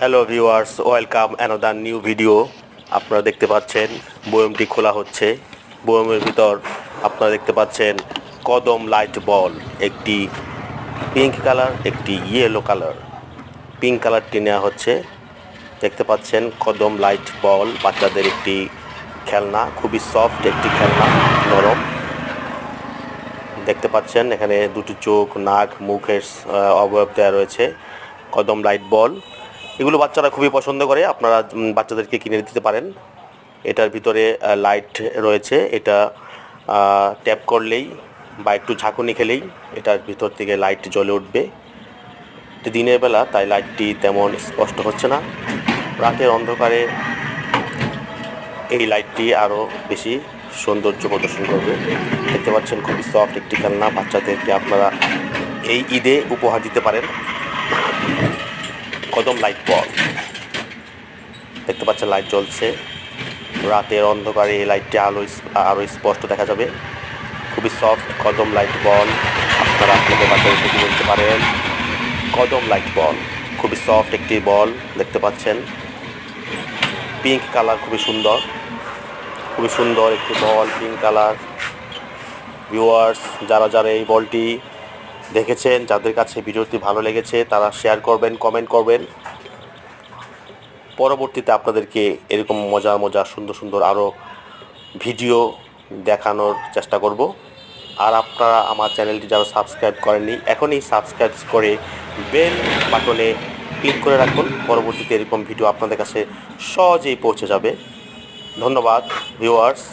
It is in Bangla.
Hello viewers, welcome another new video. আপনারা দেখতে পাচ্ছেন বয়মটি খোলা হচ্ছে। বয়মের ভিতর আপনারা দেখতে পাচ্ছেন কদম লাইট বল, একটি পিঙ্ক কালার, একটি ইয়েলো কালার। পিঙ্ক কালারটি নেওয়া হচ্ছে। দেখতে পাচ্ছেন কদম লাইট বল, বাচ্চাদের একটি খেলনা, খুবই সফট একটি খেলনা, নরম। দেখতে পাচ্ছেন এখানে দুটি চোখ, নাক, মুখের অবয়ব দেওয়া রয়েছে। কদম লাইট বল, এগুলো বাচ্চারা খুবই পছন্দ করে। আপনারা বাচ্চাদেরকে কিনে দিতে পারেন। এটার ভিতরে লাইট রয়েছে। এটা ট্যাপ করলেই বা একটু ঝাঁকুনি খেলেই এটার ভিতর থেকে লাইট জ্বলে উঠবে। দিনের বেলা তাই লাইটটি তেমন স্পষ্ট হচ্ছে না। রাতের অন্ধকারে এই লাইটটি আরও বেশি সৌন্দর্য প্রদর্শন করবে। দেখতে পাচ্ছেন খুবই সফট একটি খেলনা, বাচ্চাদেরকে আপনারা এই ঈদে উপহার দিতে পারেন। কদম লাইট বল, দেখতে পাচ্ছেন লাইট জ্বলছে। রাতের অন্ধকারে এই লাইটটি আরও স্পষ্ট দেখা যাবে। খুবই সফট কদম লাইট বল, আপনারা আপনাদের বাচ্চাদেরকে কিনে দিতে পারেন। কদম লাইট বল খুবই সফট একটি বল, দেখতে পাচ্ছেন পিঙ্ক কালার, খুবই সুন্দর একটি বল, পিঙ্ক কালার। ভিউয়ার্স, যারা এই বলটি দেখেছেন, যাদের কাছে ভিডিওটি ভালো লেগেছে তারা শেয়ার করবেন, কমেন্ট করবেন। পরবর্তীতে আপনাদেরকে এরকম মজার সুন্দর আরও ভিডিও দেখানোর চেষ্টা করব। আর আপনারা আমার চ্যানেলটি যারা সাবস্ক্রাইব করেননি, এখনই সাবস্ক্রাইব করে বেল বাটনে ক্লিক করে রাখুন। পরবর্তীতে এরকম ভিডিও আপনাদের কাছে সহজেই পৌঁছে যাবে। ধন্যবাদ ভিউয়ার্স।